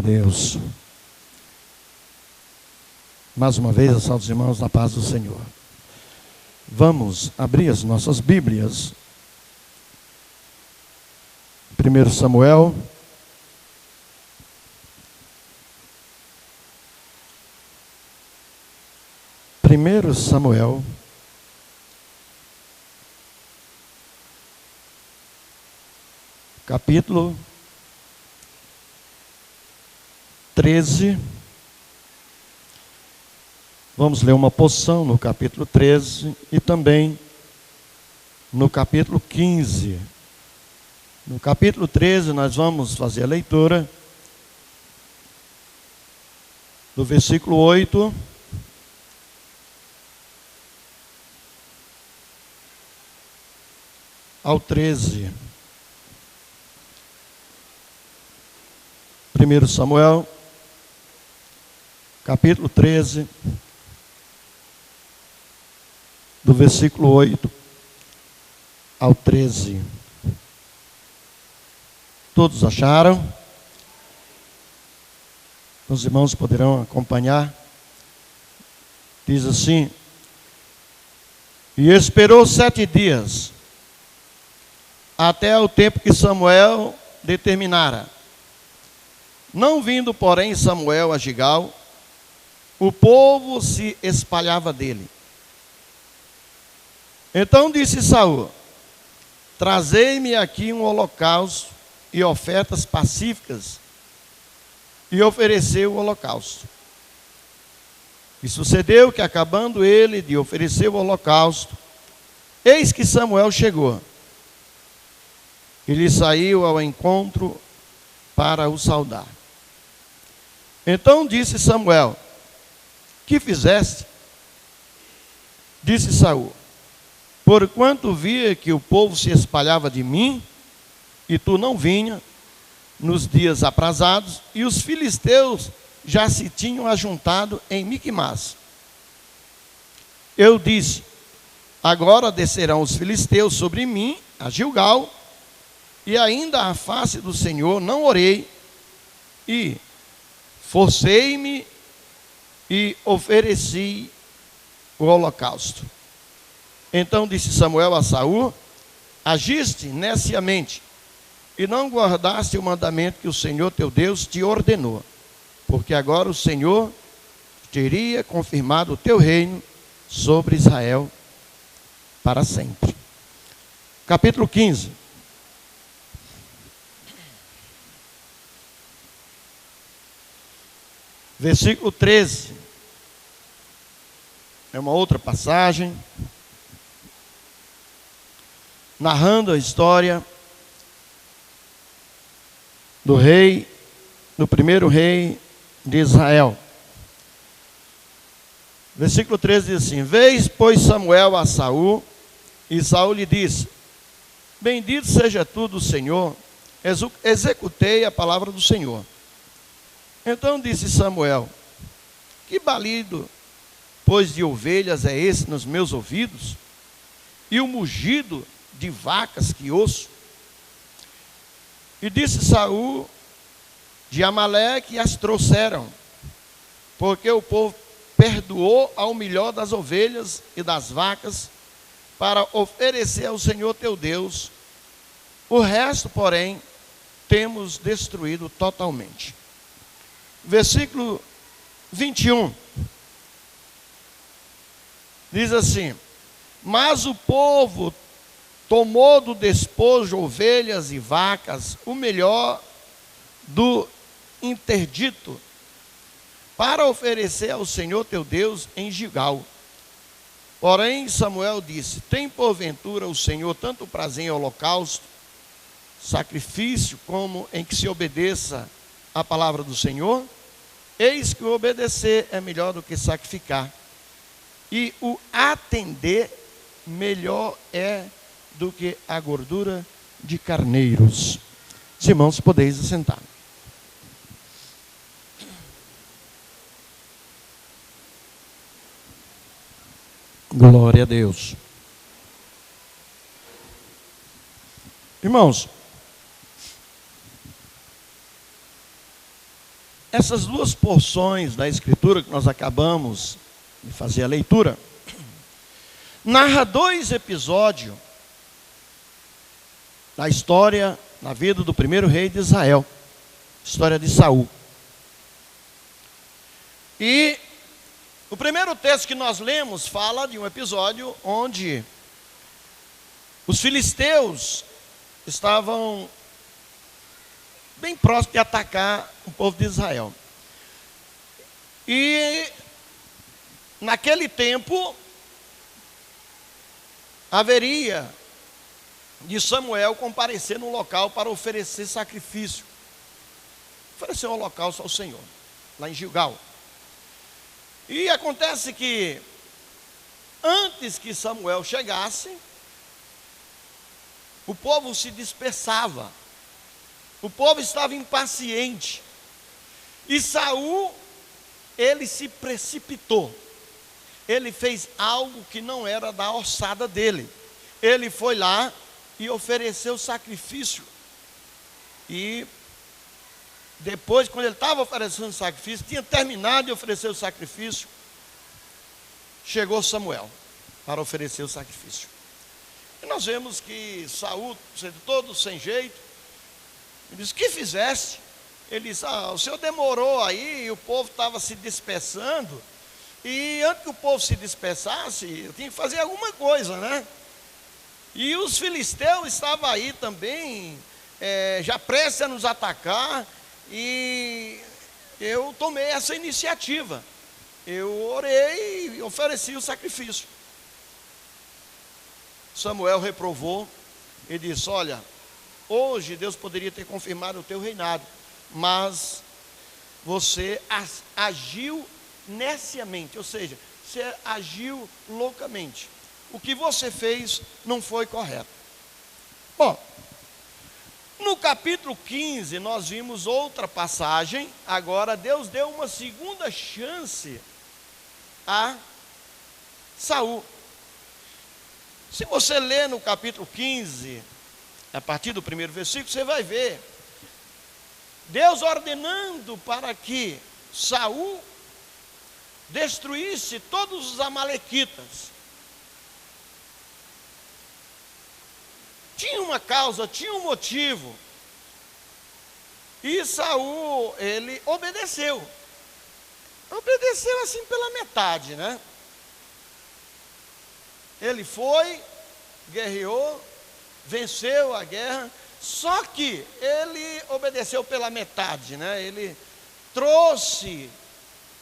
Deus. Mais uma vez, a os irmãos na paz do Senhor. Vamos abrir as nossas Bíblias. 1 Samuel. Primeiro Samuel. Capítulo 13. Vamos ler uma porção no capítulo 13 e também no capítulo 15. No capítulo 13 nós vamos fazer a leitura do versículo 8 ao 13. 1 Samuel, capítulo 13, do versículo 8 ao 13. Todos acharam? Os irmãos poderão acompanhar. Diz assim: E esperou 7 dias, até o tempo que Samuel determinara. Não vindo, porém, Samuel a Gigal, o povo se espalhava dele. Então disse Saul: Trazei-me aqui um holocausto e ofertas pacíficas. E ofereceu o holocausto. E sucedeu que, acabando ele de oferecer o holocausto, eis que Samuel chegou. E lhe saiu ao encontro para o saudar. Então disse Samuel: Que fizeste? Disse Saul: Porquanto via que o povo se espalhava de mim, e tu não vinha nos dias aprazados, e os filisteus já se tinham ajuntado em Miquimás. Eu disse: Agora descerão os filisteus sobre mim, a Gilgal, e ainda à face do Senhor não orei, e forcei-me e ofereci o holocausto. Então disse Samuel a Saul: Agiste neciamente, e não guardaste o mandamento que o Senhor teu Deus te ordenou, porque agora o Senhor teria confirmado o teu reino sobre Israel para sempre. Capítulo 15. Versículo 13. É uma outra passagem narrando a história do rei, do primeiro rei de Israel. Versículo 13 diz assim: Vês, pois, Samuel a Saul, e Saul lhe disse: Bendito seja tu do Senhor, executei a palavra do Senhor. Então disse Samuel: Que balido, pois, de ovelhas é esse nos meus ouvidos? E o mugido de vacas que ouço? E disse Saul: De Amaleque as trouxeram, porque o povo perdoou ao melhor das ovelhas e das vacas, para oferecer ao Senhor teu Deus. O resto, porém, temos destruído totalmente. Versículo 21. Diz assim: Mas o povo tomou do despojo ovelhas e vacas, o melhor do interdito, para oferecer ao Senhor teu Deus em Gigal. Porém Samuel disse: Tem porventura o Senhor tanto prazer em holocausto, sacrifício, como em que se obedeça a palavra do Senhor? Eis que o obedecer é melhor do que sacrificar, e o atender melhor é do que a gordura de carneiros. Os irmãos, podeis assentar. Glória a Deus. Irmãos, essas duas porções da Escritura que nós acabamos de fazer a leitura, narra dois episódios da história, na vida do primeiro rei de Israel, história de Saul. E o primeiro texto que nós lemos fala de um episódio onde os filisteus estavam bem próximos de atacar o povo de Israel. E naquele tempo haveria de Samuel comparecer no local para oferecer sacrifício, oferecer um holocausto ao Senhor, lá em Gilgal. E acontece que antes que Samuel chegasse, o povo se dispersava, o povo estava impaciente, e Saul, ele se precipitou, ele fez algo que não era da alçada dele, ele foi lá e ofereceu sacrifício, e depois, quando ele estava oferecendo sacrifício, tinha terminado de oferecer o sacrifício, chegou Samuel para oferecer o sacrifício. E nós vemos que Saul, sendo todo sem jeito, ele disse: "Que fizeste?" Ele disse: "O senhor demorou aí, e o povo estava se dispersando, e antes que o povo se dispersasse, eu tinha que fazer alguma coisa, né? E os filisteus estavam aí também, já prestes a nos atacar, e eu tomei essa iniciativa. Eu orei e ofereci o sacrifício." Samuel reprovou e disse: "Olha, hoje Deus poderia ter confirmado o teu reinado, mas você agiu neciamente, ou seja, você agiu loucamente. O que você fez não foi correto." Bom, no capítulo 15 nós vimos outra passagem. Agora Deus deu uma segunda chance a Saul. Se você ler no capítulo 15, a partir do primeiro versículo, você vai ver Deus ordenando para que Saul destruísse todos os amalequitas. Tinha uma causa, tinha um motivo. E Saul, ele obedeceu. Obedeceu assim pela metade, né? Ele foi, guerreou, venceu a guerra, só que ele obedeceu pela metade, né? Ele trouxe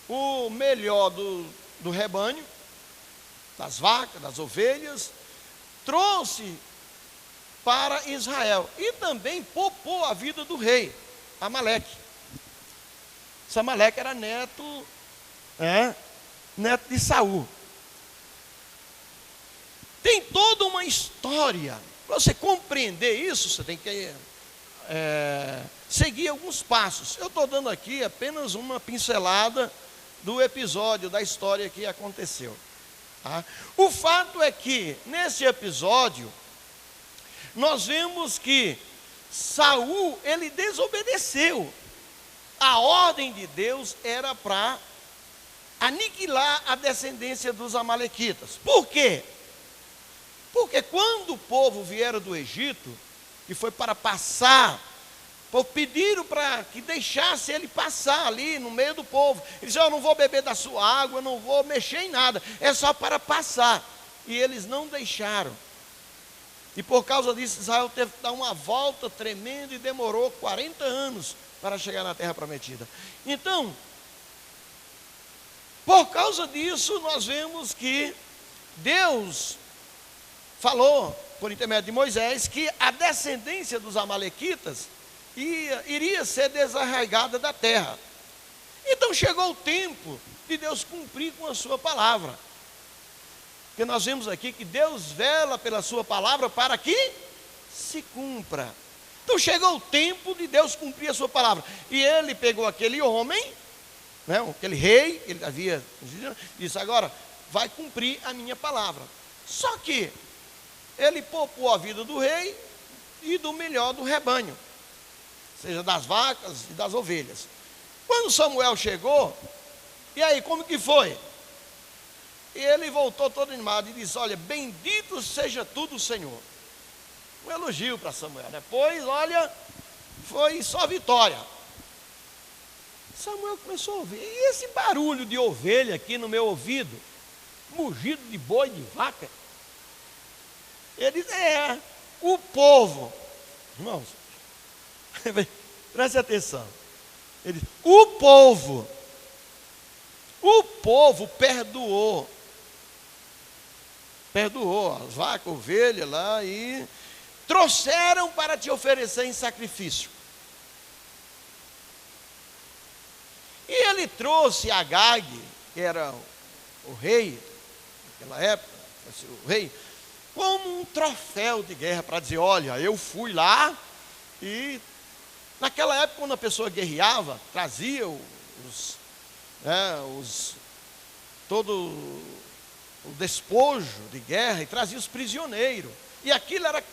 o melhor do rebanho, das vacas, das ovelhas, trouxe para Israel, e também poupou a vida do rei Amaleque. Esse Amaleque era neto de Saul. Tem toda uma história. Para você compreender isso, você tem que seguir alguns passos. Eu estou dando aqui apenas uma pincelada do episódio, da história que aconteceu, tá? O fato é que, nesse episódio, nós vemos que Saul, ele desobedeceu. A ordem de Deus era para aniquilar a descendência dos amalequitas. Por quê? Porque quando o povo vieram do Egito, que foi para passar, pediram para que deixasse ele passar ali no meio do povo. Ele disse: "Eu não vou beber da sua água, eu não vou mexer em nada, é só para passar." E eles não deixaram. E por causa disso, Israel teve que dar uma volta tremenda e demorou 40 anos para chegar na terra prometida. Então, por causa disso, nós vemos que Deus falou, por intermédio de Moisés, que a descendência dos amalequitas iria ser desarraigada da terra. Então chegou o tempo de Deus cumprir com a sua palavra. Porque nós vemos aqui que Deus vela pela sua palavra para que se cumpra. Então chegou o tempo de Deus cumprir a sua palavra. E ele pegou aquele homem, né, aquele rei, ele havia disse: "Agora vai cumprir a minha palavra." Só que ele poupou a vida do rei e do melhor do rebanho, seja das vacas e das ovelhas. Quando Samuel chegou, e aí, como que foi? E ele voltou todo animado e disse: olha, bendito seja tu do Senhor. Um elogio para Samuel. Depois, olha, foi só vitória. Samuel começou a ouvir. E esse barulho de ovelha aqui no meu ouvido? Mugido de boi, de vaca? Ele disse: o povo. Irmãos, preste atenção. Ele disse: o povo perdoou as vacas, ovelhas lá e trouxeram para te oferecer em sacrifício. E ele trouxe Agag, que era o rei naquela época, o rei, como um troféu de guerra para dizer: olha, eu fui lá. E naquela época, quando a pessoa guerreava, trazia todo o despojo de guerra e trazia os prisioneiros. E aquilo era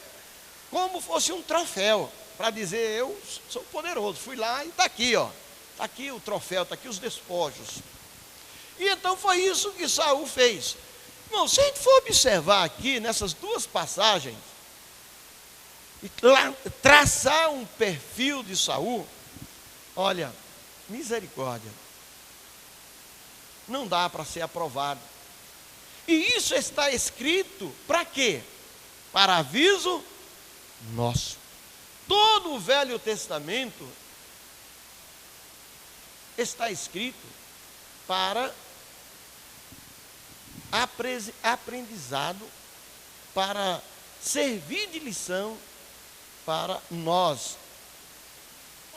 como fosse um troféu, para dizer: eu sou poderoso, fui lá e está aqui, ó. Está aqui o troféu, está aqui os despojos. E então foi isso que Saul fez. Irmão, se a gente for observar aqui, nessas duas passagens, e traçar um perfil de Saul, olha, misericórdia, não dá para ser aprovado. E isso está escrito para quê? Para aviso nosso. Todo o Velho Testamento está escrito para aprendizado, para servir de lição para nós.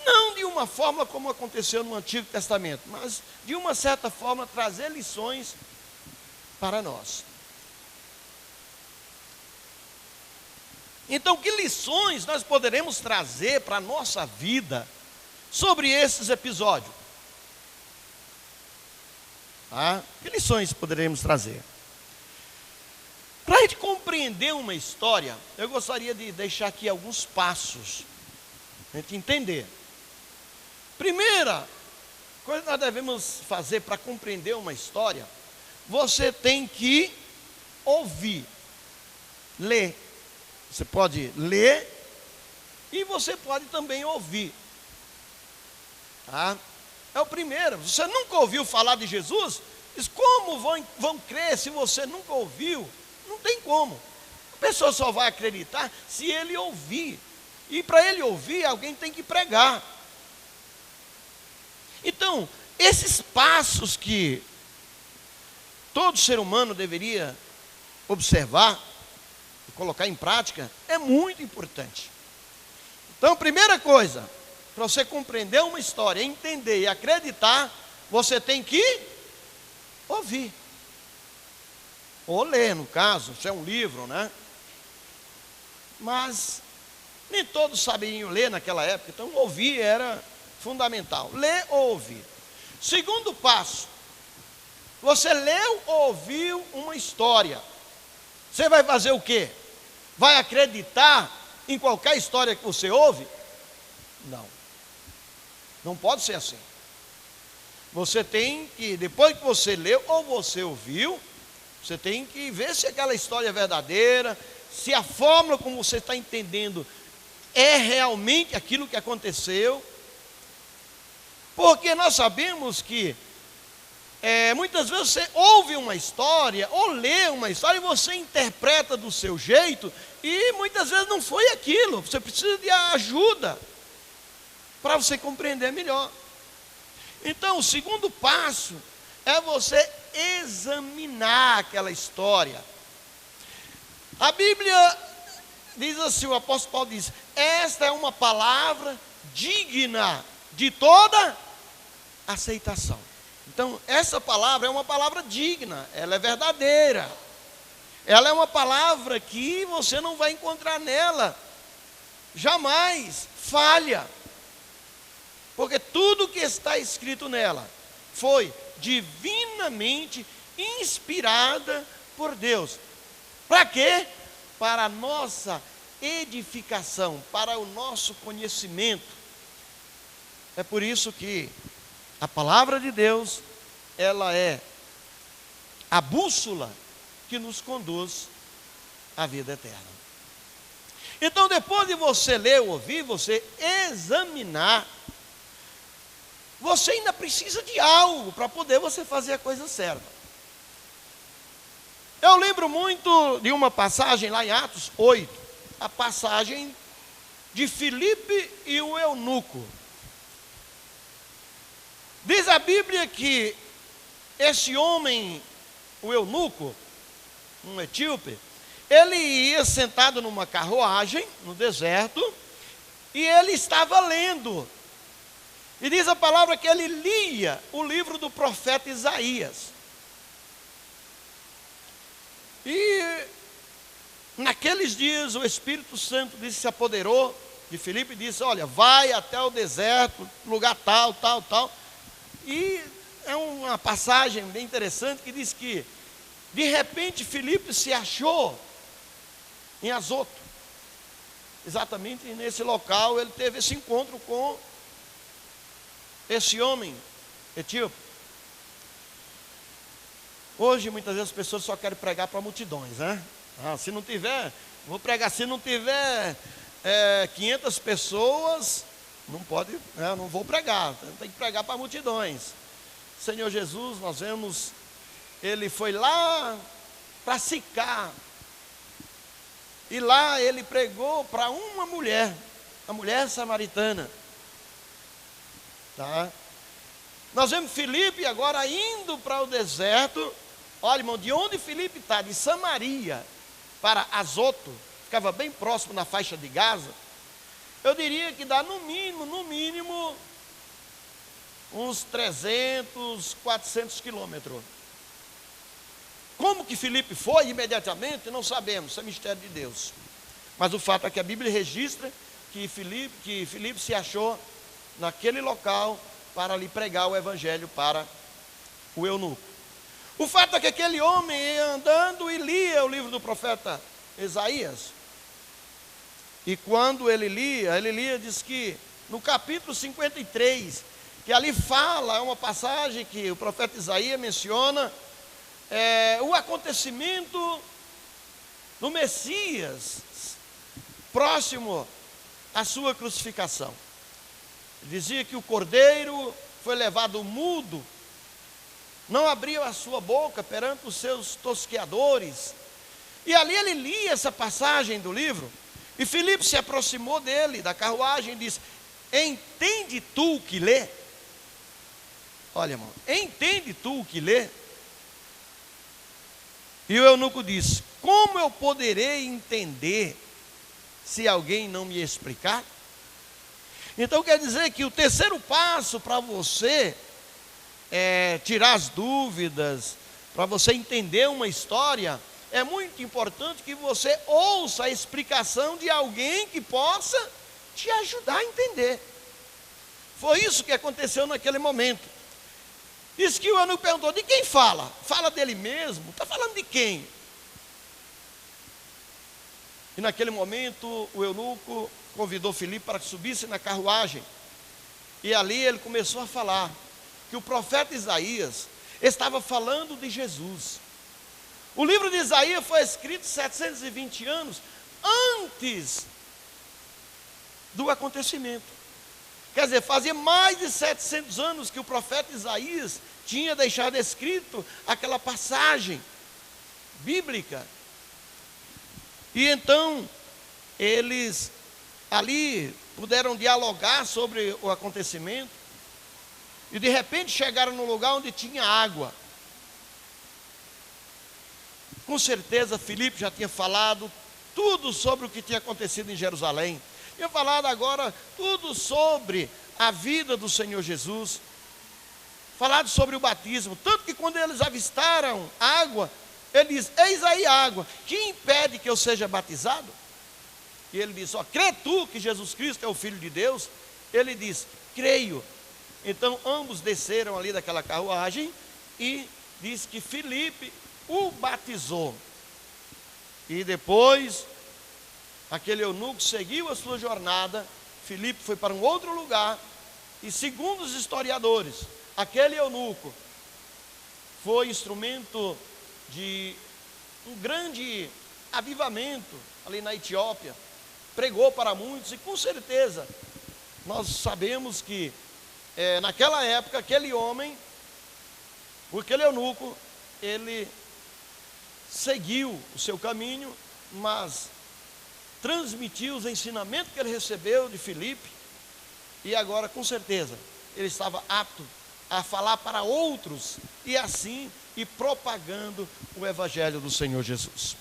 Não de uma forma como aconteceu no Antigo Testamento, mas de uma certa forma trazer lições para nós. Então, que lições nós poderemos trazer para a nossa vida sobre esses episódios? Que lições poderemos trazer? Para a gente compreender uma história, eu gostaria de deixar aqui alguns passos, para a gente entender. Primeira coisa que nós devemos fazer para compreender uma história: você tem que ouvir, ler. Você pode ler e você pode também ouvir. É o primeiro. Você nunca ouviu falar de Jesus? Diz: como vão crer se você nunca ouviu? Não tem como. A pessoa só vai acreditar se ele ouvir. E para ele ouvir, alguém tem que pregar. Então, esses passos que todo ser humano deveria observar e colocar em prática é muito importante. Então, primeira coisa, para você compreender uma história, entender e acreditar, você tem que ouvir. Ou ler, no caso, se é um livro, né? Mas nem todos sabiam ler naquela época, então ouvir era fundamental. Ler ou ouvir. Segundo passo, você leu ou ouviu uma história. Você vai fazer o quê? Vai acreditar em qualquer história que você ouve? Não. Não pode ser assim. Você tem que, depois que você leu ou você ouviu, você tem que ver se aquela história é verdadeira, se a fórmula como você está entendendo é realmente aquilo que aconteceu. Porque nós sabemos que muitas vezes você ouve uma história ou lê uma história e você interpreta do seu jeito e muitas vezes não foi aquilo. Você precisa de ajuda para você compreender melhor. Então, o segundo passo é você examinar aquela história. A Bíblia diz assim, o apóstolo Paulo diz: esta é uma palavra digna de toda aceitação. Então, essa palavra é uma palavra digna, ela é verdadeira. Ela é uma palavra que você não vai encontrar nela jamais falha. Porque tudo que está escrito nela foi divinamente inspirada por Deus. Para quê? Para a nossa edificação, para o nosso conhecimento. É por isso que A palavra de Deus, ela é a bússola que nos conduz à vida eterna. Então, depois de você ler, ouvir, você examinar, você ainda precisa de algo para poder você fazer a coisa certa. Eu lembro muito de uma passagem lá em Atos 8, a passagem de Filipe e o eunuco. Diz a Bíblia que esse homem, o eunuco, um etíope, ele ia sentado numa carruagem no deserto e ele estava lendo. E diz a palavra que ele lia o livro do profeta Isaías. E naqueles dias o Espírito Santo se apoderou de Filipe e disse: olha, vai até o deserto, lugar tal, tal, tal. E é uma passagem bem interessante que diz que de repente Filipe se achou em Azoto. Exatamente nesse local ele teve esse encontro com esse homem etíope. Hoje muitas vezes as pessoas só querem pregar para multidões, né? Se não tiver, vou pregar, se não tiver 500 pessoas, não pode, não vou pregar, tem que pregar para multidões. Senhor Jesus, nós vemos, ele foi lá para Sicar, e lá ele pregou para uma mulher, a mulher samaritana. Tá? Nós vemos Filipe agora indo para o deserto. Olha, irmão, de onde Filipe está, de Samaria para Azoto, ficava bem próximo na faixa de Gaza, eu diria que dá no mínimo, uns 300, 400 quilômetros. Como que Filipe foi imediatamente, não sabemos, isso é mistério de Deus. Mas o fato é que a Bíblia registra que Filipe se achou naquele local para lhe pregar o evangelho para o eunuco. O fato é que aquele homem ia andando e lia o livro do profeta Isaías. E quando ele lia, diz que no capítulo 53, que ali fala, é uma passagem que o profeta Isaías menciona, o acontecimento do Messias, próximo à sua crucificação. Dizia que o cordeiro foi levado mudo, não abriu a sua boca perante os seus tosqueadores. E ali ele lia essa passagem do livro, e Filipe se aproximou dele, da carruagem, e disse: entende tu o que lê? Olha, irmão, entende tu o que lê? E o eunuco disse: como eu poderei entender se alguém não me explicar? Então quer dizer que o terceiro passo para você tirar as dúvidas, para você entender uma história, é muito importante que você ouça a explicação de alguém que possa te ajudar a entender. Foi isso que aconteceu naquele momento. Diz que o eunuco perguntou: de quem fala? Fala dele mesmo? Está falando de quem? E naquele momento o eunuco convidou Filipe para que subisse na carruagem. E ali ele começou a falar que o profeta Isaías estava falando de Jesus. O livro de Isaías foi escrito 720 anos antes do acontecimento. Quer dizer, fazia mais de 700 anos que o profeta Isaías tinha deixado escrito aquela passagem bíblica. E então, eles ali puderam dialogar sobre o acontecimento. E de repente chegaram no lugar onde tinha água. Com certeza Filipe já tinha falado tudo sobre o que tinha acontecido em Jerusalém. Tinha falado agora tudo sobre a vida do Senhor Jesus. Falado sobre o batismo. Tanto que quando eles avistaram água, ele diz: eis aí a água, que impede que eu seja batizado? E ele diz: ó, crê tu que Jesus Cristo é o Filho de Deus? Ele diz: creio. Então ambos desceram ali daquela carruagem e diz que Filipe o batizou. E depois aquele eunuco seguiu a sua jornada. Filipe foi para um outro lugar. E segundo os historiadores, aquele eunuco foi instrumento de um grande avivamento ali na Etiópia, pregou para muitos, e com certeza nós sabemos que naquela época aquele homem, aquele eunuco, ele seguiu o seu caminho, mas transmitiu os ensinamentos que ele recebeu de Filipe, e agora com certeza ele estava apto a falar para outros, e assim ir propagando o evangelho do Senhor Jesus.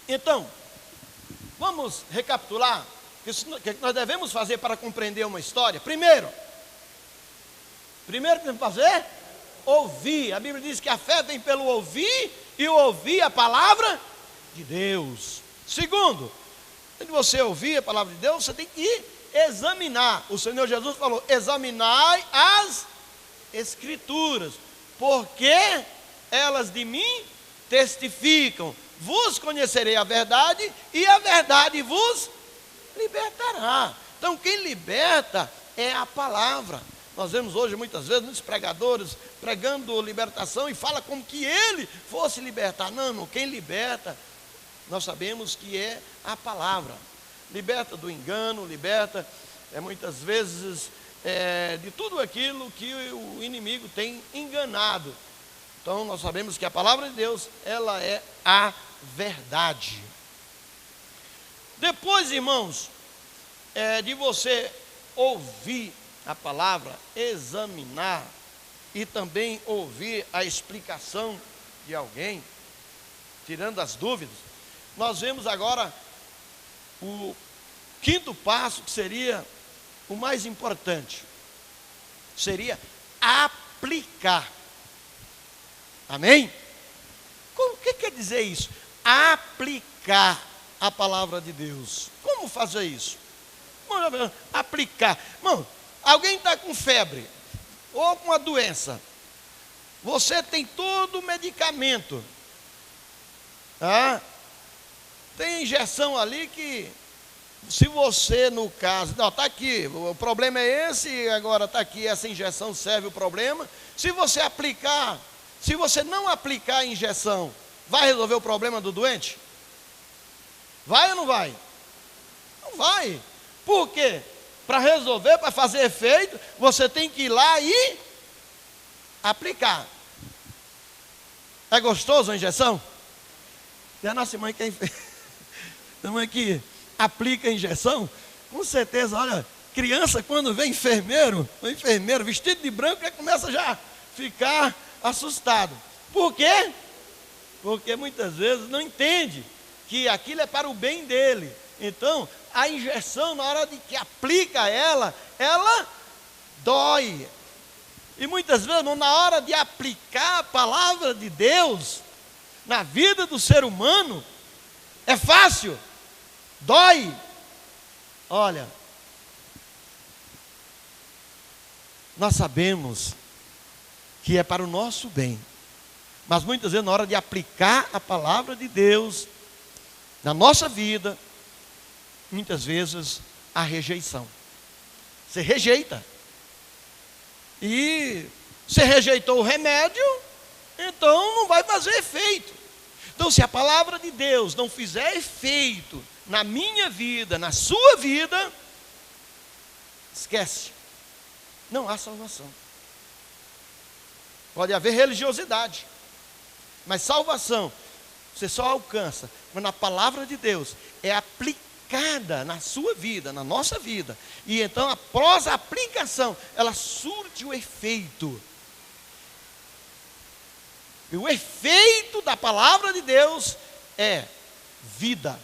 Então, vamos recapitular o que nós devemos fazer para compreender uma história. Primeiro que temos que fazer, ouvir. A Bíblia diz que a fé vem pelo ouvir, e ouvir a palavra de Deus. Segundo, antes de você ouvir a palavra de Deus, você tem que examinar. O Senhor Jesus falou: examinai as Escrituras, porque elas de mim testificam. Vos conhecerei a verdade, e a verdade vos libertará. Então quem liberta é a palavra. Nós vemos hoje muitas vezes muitos pregadores pregando libertação e fala como que ele fosse libertar. Não, quem liberta, nós sabemos que é a palavra. Liberta do engano, liberta muitas vezes de tudo aquilo que o inimigo tem enganado. Então nós sabemos que a palavra de Deus, ela é a verdade. Depois, irmãos, de você ouvir a palavra, examinar e também ouvir a explicação de alguém, tirando as dúvidas, nós vemos agora o quinto passo, que seria o mais importante, seria aplicar. Amém? O que quer dizer isso? Aplicar a palavra de Deus. Como fazer isso? Aplicar. Irmão, alguém está com febre ou com uma doença, você tem todo o medicamento, tem injeção ali que, se você, no caso, não, está aqui, o problema é esse, agora está aqui, essa injeção serve o problema. Se você aplicar, se você não aplicar a injeção, vai resolver o problema do doente? Vai ou não vai? Não vai. Por quê? Para resolver, para fazer efeito, você tem que ir lá e aplicar. É gostoso a injeção? E a nossa mãe que aplica a injeção, com certeza, olha, criança quando vê enfermeiro vestido de branco, já começa já a ficar assustado. Por quê? Porque muitas vezes não entende que aquilo é para o bem dele. Então, a injeção, na hora de que aplica ela dói. E muitas vezes, na hora de aplicar a palavra de Deus na vida do ser humano, é fácil, dói. Olha, nós sabemos que é para o nosso bem, mas muitas vezes, na hora de aplicar a palavra de Deus na nossa vida, muitas vezes a rejeição. Você rejeita. E você rejeitou o remédio, então não vai fazer efeito. Então, se a palavra de Deus não fizer efeito na minha vida, na sua vida, esquece. Não há salvação. Pode haver religiosidade, mas salvação você só alcança quando a palavra de Deus é aplicada na sua vida, na nossa vida. E então, após a aplicação, ela surte o efeito. E o efeito da palavra de Deus é vida.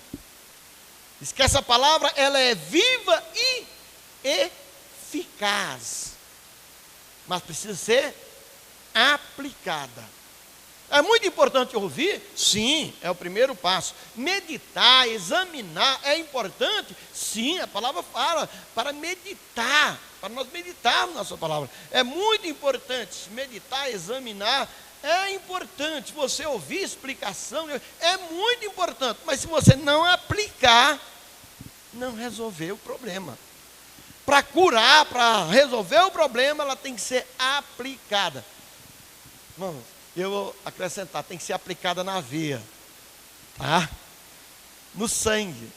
Diz que essa palavra, ela é viva e eficaz, mas precisa ser aplicada. É muito importante ouvir? Sim, é o primeiro passo. Meditar, examinar, é importante? Sim, a palavra fala para meditar, para nós meditarmos na sua palavra. É muito importante meditar, examinar, é importante. Você ouvir explicação, é muito importante. Mas se você não aplicar, não resolveu o problema. para curar, para resolver o problema, ela tem que ser aplicada. Irmãos, eu vou acrescentar, tem que ser aplicada na veia, tá? No sangue.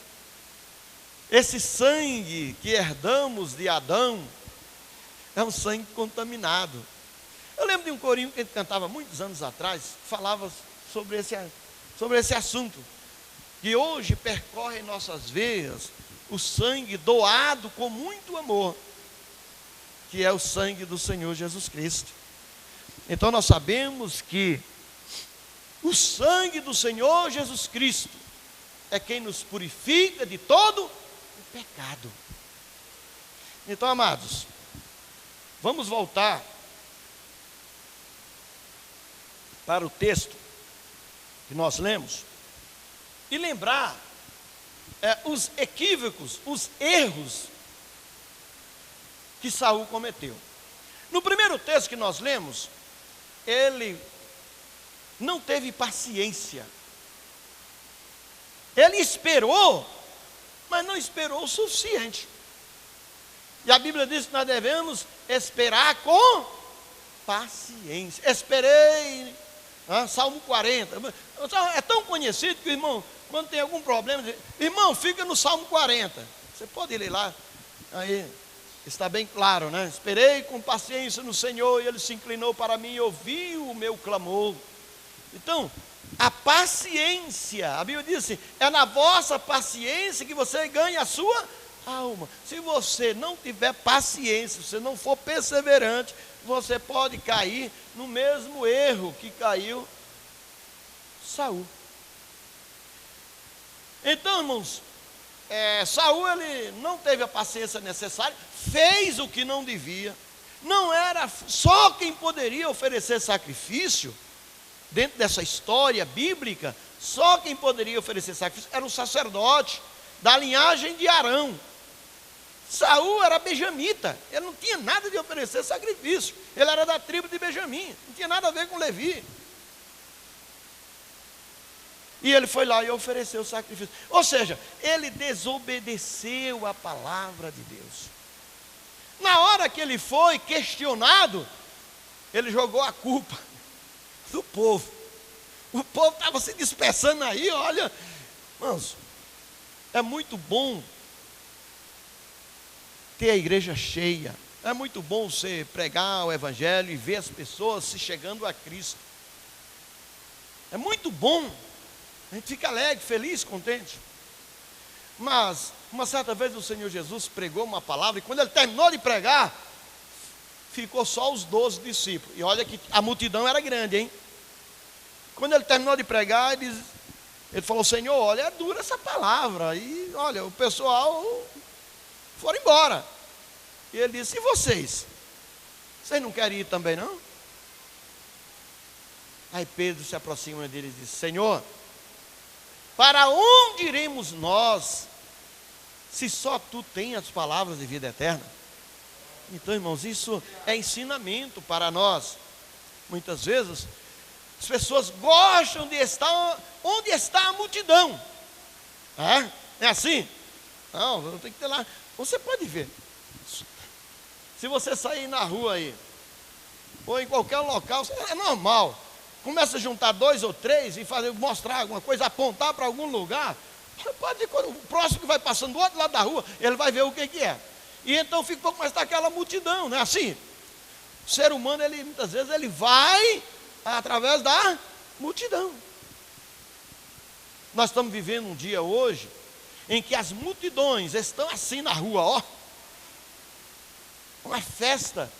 Esse sangue que herdamos de Adão é um sangue contaminado. Eu lembro de um corinho que ele cantava muitos anos atrás, falava sobre esse assunto, que hoje percorre em nossas veias o sangue doado com muito amor, que é o sangue do Senhor Jesus Cristo. Então nós sabemos que o sangue do Senhor Jesus Cristo é quem nos purifica de todo o pecado. Então, amados, vamos voltar para o texto que nós lemos e lembrar os equívocos, os erros que Saul cometeu. No primeiro texto que nós lemos, ele não teve paciência. Ele esperou, mas não esperou o suficiente. E a Bíblia diz que nós devemos esperar com paciência. Esperei, Salmo 40. É tão conhecido que o irmão, quando tem algum problema, diz, irmão, fica no Salmo 40. Você pode ler lá, aí está bem claro, né? Esperei com paciência no Senhor, e Ele se inclinou para mim e ouviu o meu clamor. Então, a paciência, a Bíblia diz assim, é na vossa paciência que você ganha a sua alma. Se você não tiver paciência, se você não for perseverante, você pode cair no mesmo erro que caiu Saul. Então, irmãos, Saul, ele não teve a paciência necessária, fez o que não devia, não era só quem poderia oferecer sacrifício. Dentro dessa história bíblica, só quem poderia oferecer sacrifício era o sacerdote da linhagem de Arão. Saul era benjamita, ele não tinha nada de oferecer sacrifício, ele era da tribo de Benjamim, não tinha nada a ver com Levi. E ele foi lá e ofereceu o sacrifício. Ou seja, ele desobedeceu a palavra de Deus. Na hora que ele foi questionado, ele jogou a culpa do povo. O povo estava se dispersando aí, olha. Irmãos, é muito bom ter a igreja cheia. É muito bom você pregar o evangelho e ver as pessoas se chegando a Cristo. É muito bom. A gente fica alegre, feliz, contente. Mas, uma certa vez o Senhor Jesus pregou uma palavra, e quando ele terminou de pregar, ficou só os 12 discípulos. E olha que a multidão era grande, hein? Quando ele terminou de pregar, ele falou, Senhor, olha, é dura essa palavra. E olha, o pessoal foram embora. E ele disse, e vocês? Vocês não querem ir também, não? Aí Pedro se aproxima dele e diz, Senhor, para onde iremos nós, se só Tu tens as palavras de vida eterna? Então, irmãos, isso é ensinamento para nós. Muitas vezes, as pessoas gostam de estar onde está a multidão. É assim? Não, tem que ter lá. Você pode ver. Se você sair na rua aí, ou em qualquer local, é normal. Começa a juntar 2 ou 3 e mostrar alguma coisa, apontar para algum lugar. Pode ver, quando o próximo que vai passando do outro lado da rua, ele vai ver o que é. E então ficou mais daquela multidão, não é assim? O ser humano, muitas vezes, ele vai através da multidão. Nós estamos vivendo um dia hoje em que as multidões estão assim na rua, ó. Uma festa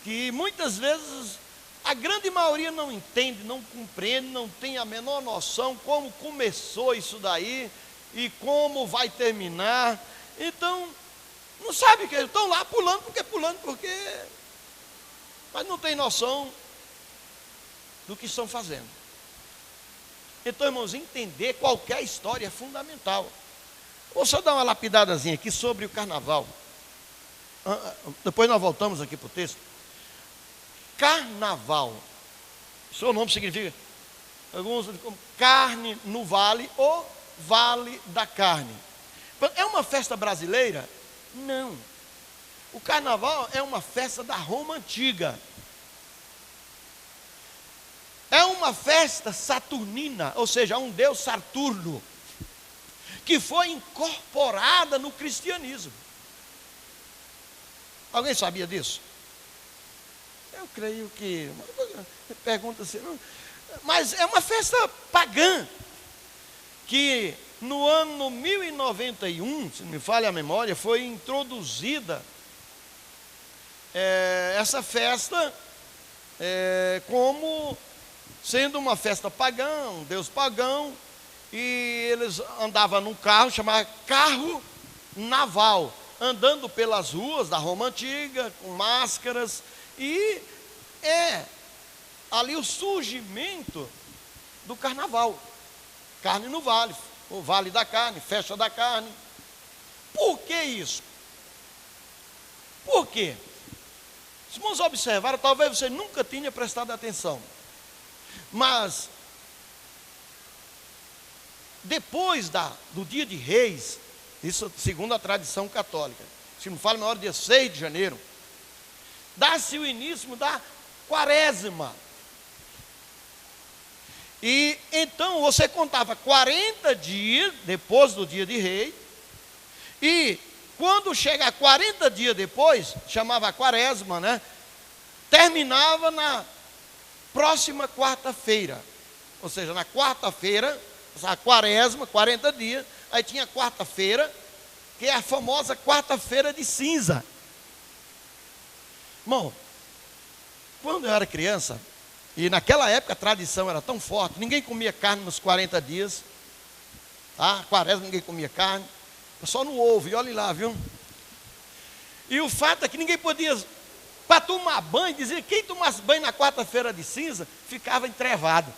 que muitas vezes a grande maioria não entende, não compreende, não tem a menor noção como começou isso daí e como vai terminar. Então, não sabe o que estão lá pulando, porque mas não tem noção do que estão fazendo. Então, irmãos, entender qualquer história é fundamental. Vou só dar uma lapidadazinha aqui sobre o carnaval. Depois nós voltamos aqui para o texto. Carnaval, seu nome significa, alguns como carne no vale ou vale da carne. É uma festa brasileira? Não. O carnaval é uma festa da Roma antiga. É uma festa saturnina, ou seja, um deus Saturno, que foi incorporada no cristianismo. Alguém sabia disso? Eu creio que... Pergunta assim... Mas é uma festa pagã, que no ano 1091, se não me falha a memória, foi introduzida essa festa como sendo uma festa pagã, um deus pagão, e eles andavam num carro chamado carro naval, andando pelas ruas da Roma Antiga, com máscaras, e ali o surgimento do carnaval. Carne no vale, o vale da carne, festa da carne. Por que isso? Por quê? Se vamos observar, talvez você nunca tenha prestado atenção, mas depois do dia de Reis, isso segundo a tradição católica, se não falo na hora, dia 6 de janeiro, dá-se o início da quaresma. E então você contava 40 dias depois do dia de Reis, e quando chega a 40 dias depois, chamava a quaresma, né? Terminava na próxima quarta-feira. Ou seja, na quarta-feira, a quaresma, 40 dias, aí tinha quarta-feira, que é a famosa quarta-feira de cinza. Irmão, quando eu era criança, e naquela época a tradição era tão forte, ninguém comia carne nos 40 dias, tá? Quaresma ninguém comia carne, só no ovo, e olhe lá, viu? E o fato é que ninguém podia, para tomar banho, dizia que quem tomasse banho na quarta-feira de cinza, ficava entrevado.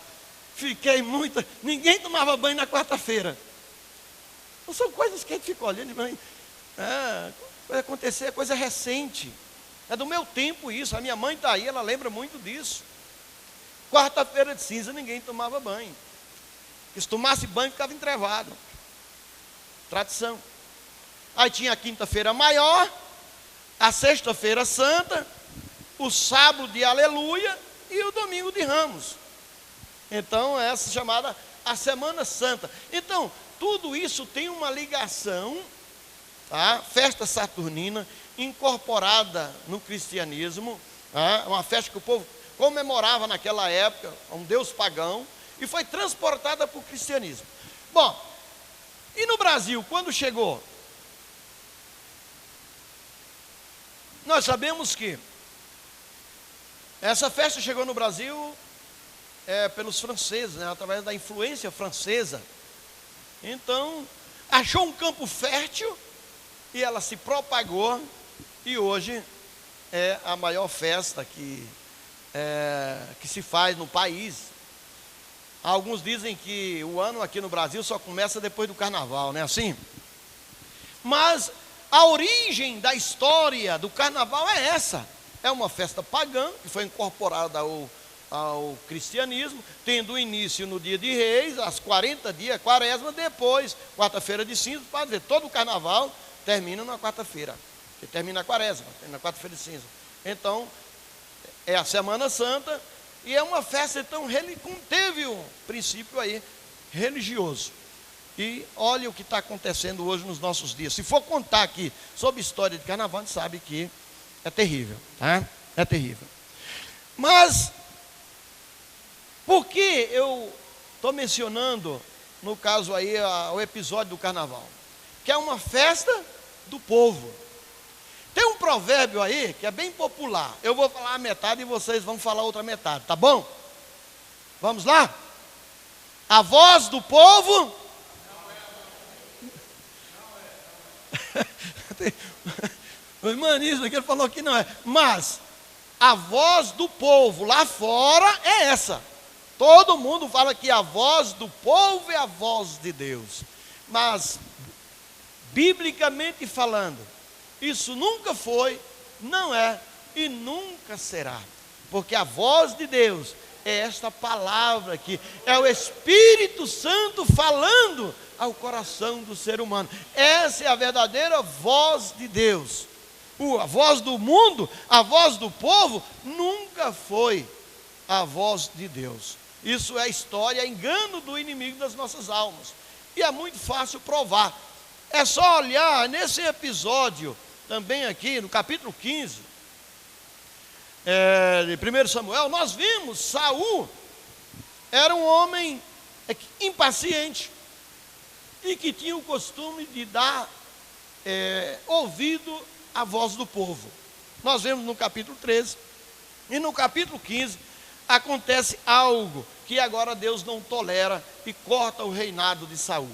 Ninguém tomava banho na quarta-feira. Não são coisas que a gente fica olhando, mas vai acontecer, é coisa recente. É do meu tempo isso, a minha mãe está aí, ela lembra muito disso. Quarta-feira de cinza ninguém tomava banho. Porque se tomasse banho ficava entrevado. Tradição. Aí tinha a quinta-feira maior, a sexta-feira santa, o sábado de aleluia e o domingo de ramos. Então essa é chamada a Semana Santa. Então tudo isso tem uma ligação, tá? Festa saturnina incorporada no cristianismo, tá? Uma festa que o povo comemorava naquela época, um deus pagão, e foi transportada para o cristianismo. Bom, e no Brasil, quando chegou? Nós sabemos que essa festa chegou no Brasil pelos franceses, né, através da influência francesa. Então, achou um campo fértil e ela se propagou, e hoje é a maior festa que se faz no país. Alguns dizem que o ano aqui no Brasil só começa depois do carnaval, não é assim? Mas a origem da história do carnaval é essa. É uma festa pagã que foi incorporada ao cristianismo, tendo início no dia de Reis, às 40 dias, quaresma, depois, quarta-feira de cinza, para ver, todo o carnaval termina na quarta-feira, que termina a quaresma, na quarta-feira de cinza. Então, é a Semana Santa, e é uma festa, então, teve um princípio aí religioso. E olha o que está acontecendo hoje nos nossos dias. Se for contar aqui sobre a história de carnaval, a gente sabe que é terrível, tá? É terrível. Mas, por que eu estou mencionando, no caso aí, o episódio do carnaval? Que é uma festa do povo. Tem um provérbio aí que é bem popular. Eu vou falar a metade e vocês vão falar a outra metade, tá bom? Vamos lá? A voz do povo... O irmanismo aqui ele falou que não é. Mas a voz do povo lá fora é essa. Todo mundo fala que a voz do povo é a voz de Deus. Mas, biblicamente falando, isso nunca foi, não é e nunca será. Porque a voz de Deus é esta palavra aqui. É o Espírito Santo falando ao coração do ser humano. Essa é a verdadeira voz de Deus. A voz do mundo, a voz do povo, nunca foi a voz de Deus. Isso é história, é engano do inimigo das nossas almas. E é muito fácil provar. É só olhar nesse episódio, também aqui no capítulo 15, de 1 Samuel, nós vimos Saul era um homem impaciente e que tinha o costume de dar ouvido à voz do povo. Nós vemos no capítulo 13 e no capítulo 15 acontece algo que agora Deus não tolera e corta o reinado de Saul.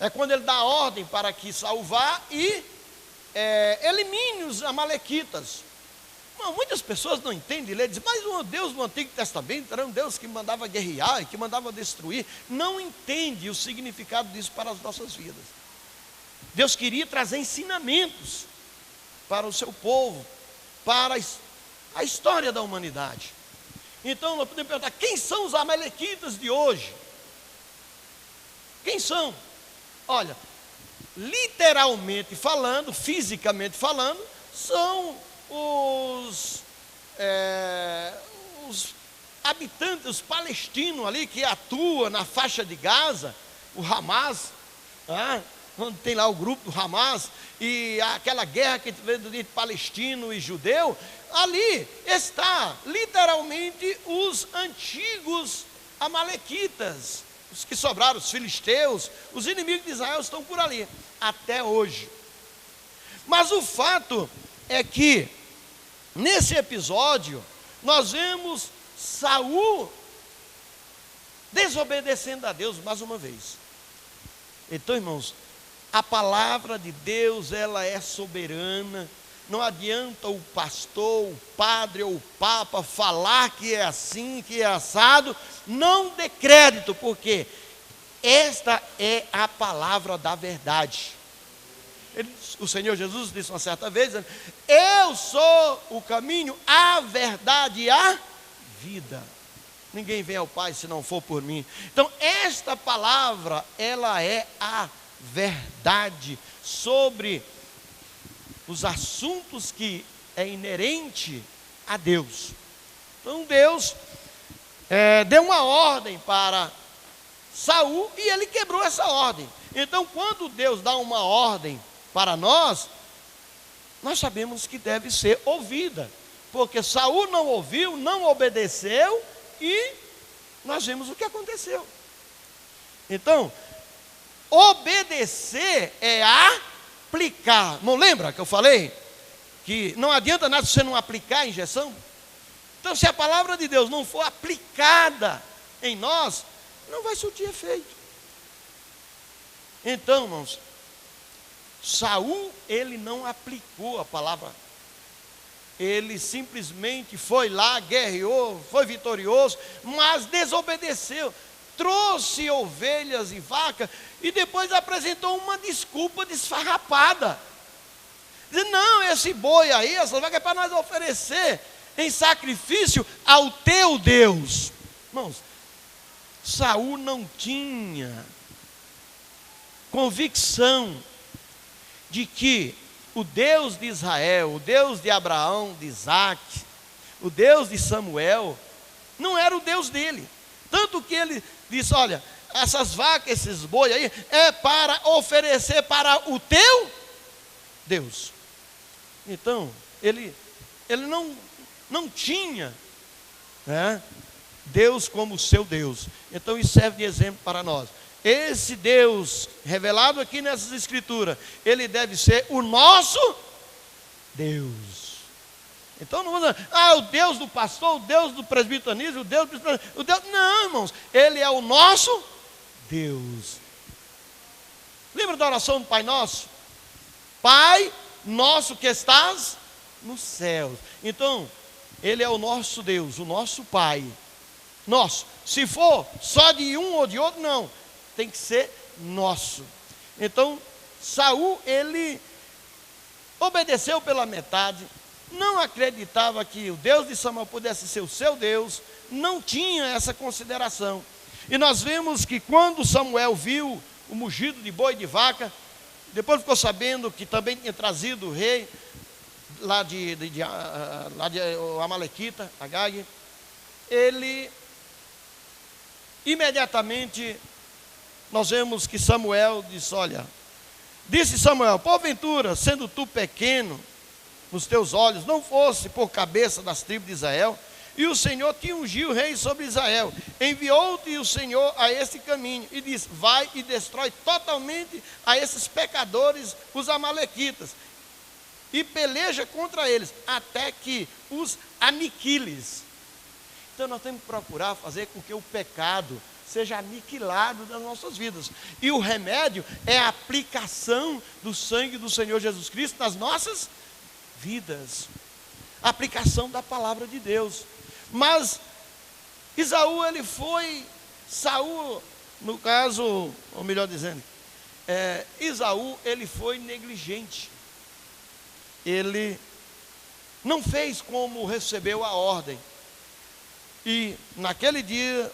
É quando ele dá ordem para que Saul vá e elimine os amalequitas. Muitas pessoas não entendem, dizem, mas o Deus do Antigo Testamento era um Deus que mandava guerrear e que mandava destruir. Não entende o significado disso para as nossas vidas. Deus queria trazer ensinamentos para o seu povo, para a história da humanidade. Então nós podemos perguntar, quem são os amalequitas de hoje? Quem são? Olha, literalmente falando, fisicamente falando, são os habitantes, os palestinos ali que atuam na faixa de Gaza, o Hamas, onde tem lá o grupo do Hamas, e aquela guerra que teve entre palestino e judeu, ali está literalmente os antigos amalequitas, os que sobraram, os filisteus, os inimigos de Israel estão por ali, até hoje. Mas o fato é que, nesse episódio, nós vemos Saul desobedecendo a Deus mais uma vez. Então, irmãos, a palavra de Deus, ela é soberana. Não adianta o pastor, o padre ou o papa falar que é assim, que é assado. Não dê crédito, porque esta é a palavra da verdade. O Senhor Jesus disse uma certa vez, eu sou o caminho, a verdade e a vida. Ninguém vem ao Pai se não for por mim. Então, esta palavra, ela é a verdade sobre os assuntos que é inerente a Deus. Então, Deus deu uma ordem para Saul e ele quebrou essa ordem. Então, quando Deus dá uma ordem para nós sabemos que deve ser ouvida, porque Saul não ouviu, não obedeceu e nós vimos o que aconteceu. Então, obedecer é aplicar. Não lembra que eu falei que não adianta nada se você não aplicar a injeção? Então, se a palavra de Deus não for aplicada em nós, não vai surtir efeito. Então, irmãos, Saul, ele não aplicou a palavra. Ele simplesmente foi lá, guerreou, foi vitorioso, mas desobedeceu. Trouxe ovelhas e vacas e depois apresentou uma desculpa desfarrapada. Dizendo, não, esse boi aí, essa vaca é para nós oferecer em sacrifício ao teu Deus. Irmãos, Saul não tinha convicção de que o Deus de Israel, o Deus de Abraão, de Isaac, o Deus de Samuel, não era o Deus dele. Tanto que ele disse, olha, essas vacas, esses bois aí, é para oferecer para o teu Deus. Então, ele não tinha Deus como seu Deus. Então, isso serve de exemplo para nós. Esse Deus revelado aqui nessas escrituras, ele deve ser o nosso Deus. Então não vamos dizer, o Deus do pastor, o Deus do presbiterismo, o Deus. Não, irmãos, ele é o nosso Deus. Lembra da oração do Pai Nosso? Pai nosso que estás nos céus. Então, ele é o nosso Deus, o nosso Pai. Nosso. Se for só de um ou de outro, não. Tem que ser nosso. Então, Saul, ele obedeceu pela metade, não acreditava que o Deus de Samuel pudesse ser o seu Deus, não tinha essa consideração. E nós vemos que quando Samuel viu o mugido de boi e de vaca, depois ficou sabendo que também tinha trazido o rei lá de o Amalequita, Agag. Ele, imediatamente, nós vemos que Samuel disse, olha, disse Samuel, porventura, sendo tu pequeno nos teus olhos, não fosse por cabeça das tribos de Israel, e o Senhor te ungiu rei sobre Israel, enviou-te o Senhor a esse caminho, e disse, vai e destrói totalmente a esses pecadores, os amalequitas, e peleja contra eles, até que os aniquiles. Então nós temos que procurar fazer com que o pecado seja aniquilado das nossas vidas. E o remédio é a aplicação do sangue do Senhor Jesus Cristo nas nossas vidas. A aplicação da palavra de Deus. Mas Saul, no caso, ou melhor dizendo, Esaú, ele foi negligente. Ele não fez como recebeu a ordem. E naquele dia,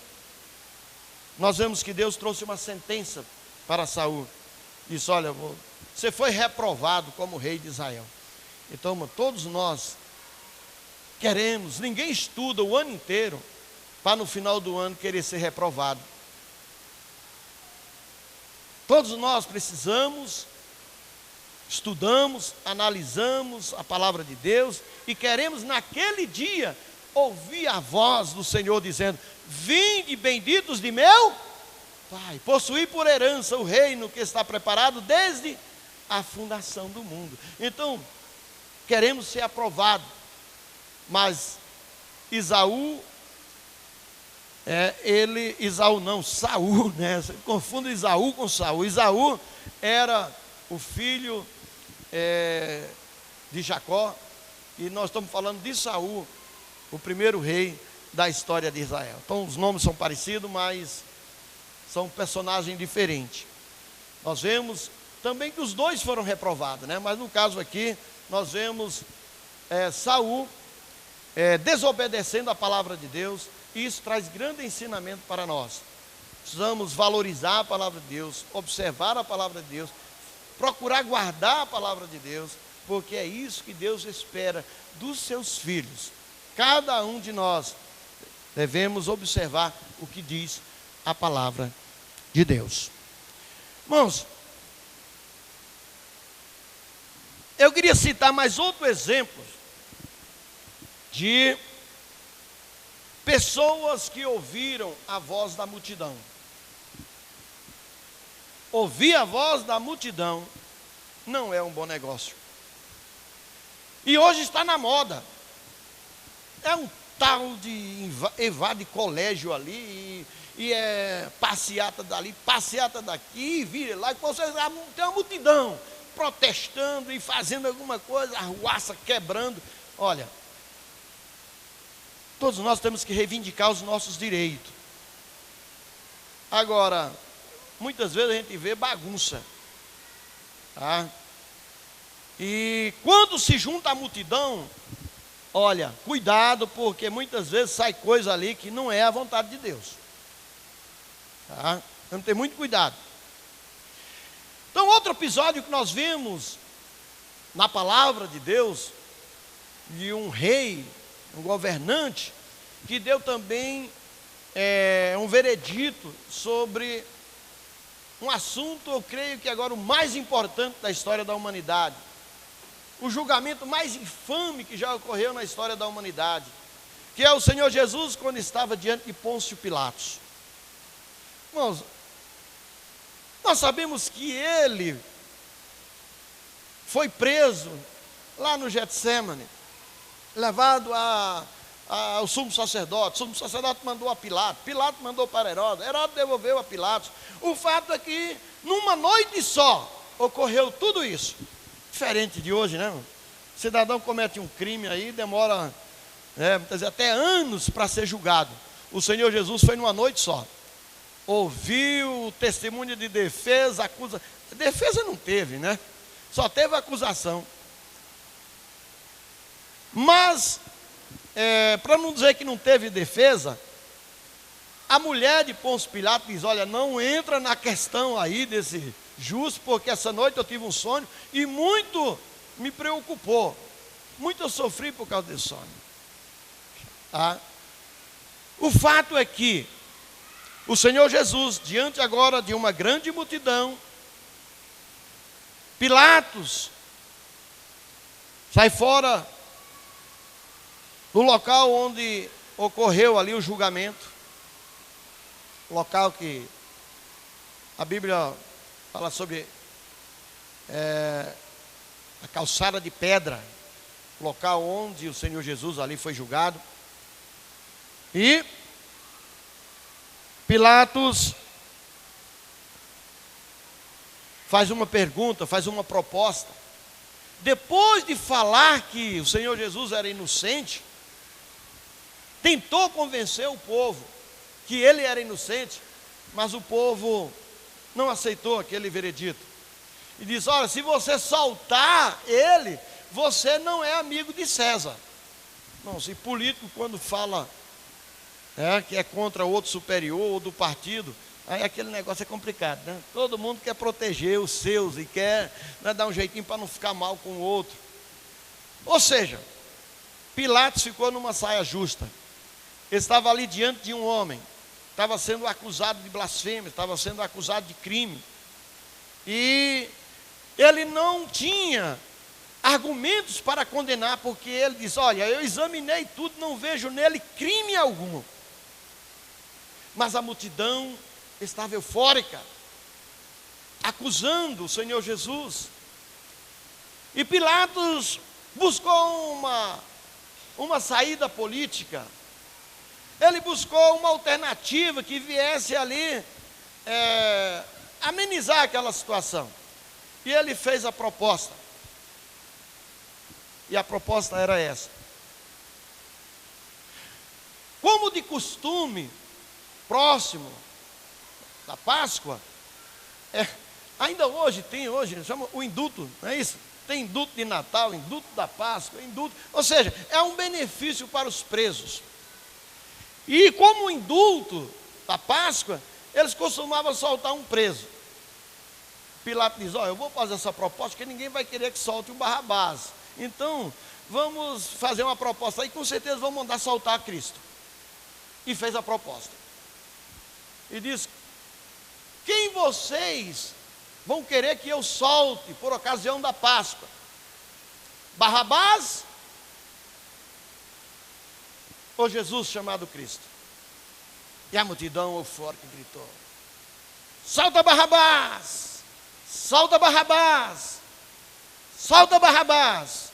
nós vemos que Deus trouxe uma sentença para Saul. Disse, olha, você foi reprovado como rei de Israel. Então, todos nós queremos, ninguém estuda o ano inteiro, para no final do ano querer ser reprovado. Todos nós precisamos, estudamos, analisamos a palavra de Deus, e queremos naquele dia, ouvir a voz do Senhor dizendo, vinde benditos de meu Pai, possuir por herança o reino que está preparado desde a fundação do mundo. Então, queremos ser aprovados, mas Saul, né? Você confunde Esaú com Saul. Esaú era o filho de Jacó, e nós estamos falando de Saul, o primeiro rei da história de Israel. Então os nomes são parecidos, mas são personagens diferentes. Nós vemos também que os dois foram reprovados, né? Mas no caso aqui, nós vemos Saul desobedecendo a palavra de Deus, e isso traz grande ensinamento para nós. Precisamos valorizar a palavra de Deus, observar a palavra de Deus, procurar guardar a palavra de Deus, porque é isso que Deus espera dos seus filhos. Cada um de nós devemos observar o que diz a palavra de Deus. Irmãos, eu queria citar mais outro exemplo de pessoas que ouviram a voz da multidão. Ouvir a voz da multidão não é um bom negócio. E hoje está na moda. É um tal de evade colégio ali, e é passeata dali, passeata daqui, e vira lá, e vocês tem uma multidão protestando e fazendo alguma coisa, arruaça quebrando. Olha, todos nós temos que reivindicar os nossos direitos. Agora, muitas vezes a gente vê bagunça, tá? E quando se junta a multidão, olha, cuidado, porque muitas vezes sai coisa ali que não é a vontade de Deus, tá? Vamos ter muito cuidado. Então, outro episódio que nós vimos na palavra de Deus, de um rei, um governante, que deu também um veredito sobre um assunto, eu creio que agora o mais importante da história da humanidade, o julgamento mais infame que já ocorreu na história da humanidade, que é o Senhor Jesus quando estava diante de Pôncio Pilatos. Irmãos, nós sabemos que ele foi preso lá no Getsemane, levado ao sumo sacerdote. O sumo sacerdote mandou a Pilatos, Pilatos mandou para Herodes, Herodes devolveu a Pilatos. O fato é que numa noite só ocorreu tudo isso. Diferente de hoje, né? O cidadão comete um crime aí, demora muitas vezes até anos para ser julgado. O Senhor Jesus foi numa noite só. Ouviu o testemunho de defesa, acusa. Defesa não teve, né? Só teve acusação. Mas, para não dizer que não teve defesa, a mulher de Pôncio Pilatos diz, olha, não entra na questão aí justo, porque essa noite eu tive um sonho e muito me preocupou. Muito eu sofri por causa desse sonho. Tá? O fato é que o Senhor Jesus, diante agora de uma grande multidão, Pilatos sai fora do local onde ocorreu ali o julgamento, local que a Bíblia fala sobre a calçada de pedra, local onde o Senhor Jesus ali foi julgado. E Pilatos faz uma pergunta, faz uma proposta. Depois de falar que o Senhor Jesus era inocente, tentou convencer o povo que ele era inocente, mas o povo não aceitou aquele veredito. E diz: olha, se você soltar ele, você não é amigo de César. Não, se político quando fala que é contra outro superior ou do partido, aí aquele negócio é complicado, né? Todo mundo quer proteger os seus e quer dar um jeitinho para não ficar mal com o outro. Ou seja, Pilatos ficou numa saia justa. Ele estava ali diante de um homem, estava sendo acusado de blasfêmia, estava sendo acusado de crime. E ele não tinha argumentos para condenar, porque ele diz: olha, eu examinei tudo, não vejo nele crime algum. Mas a multidão estava eufórica, acusando o Senhor Jesus. E Pilatos buscou uma saída política. Ele buscou uma alternativa que viesse ali amenizar aquela situação. E ele fez a proposta. E a proposta era essa: como de costume, próximo da Páscoa, ainda hoje tem, chama o indulto, não é isso? Tem indulto de Natal, indulto da Páscoa, indulto, ou seja, é um benefício para os presos. E como indulto da Páscoa, eles costumavam soltar um preso. Pilatos diz: olha, eu vou fazer essa proposta, porque ninguém vai querer que solte o Barrabás. Então, vamos fazer uma proposta aí, com certeza vão mandar soltar Cristo. E fez a proposta. E diz: quem vocês vão querer que eu solte por ocasião da Páscoa? Barrabás ou Jesus chamado Cristo? E a multidão eufórica gritou: solta Barrabás! Solta Barrabás! Solta Barrabás!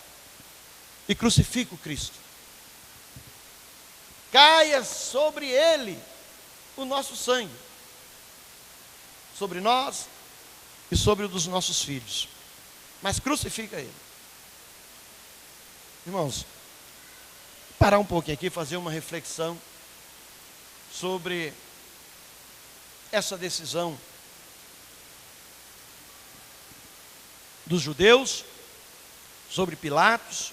E crucifica o Cristo. Caia sobre ele o nosso sangue, sobre nós e sobre o dos nossos filhos, mas crucifica ele. Irmãos, parar um pouquinho aqui, fazer uma reflexão sobre essa decisão dos judeus, sobre Pilatos,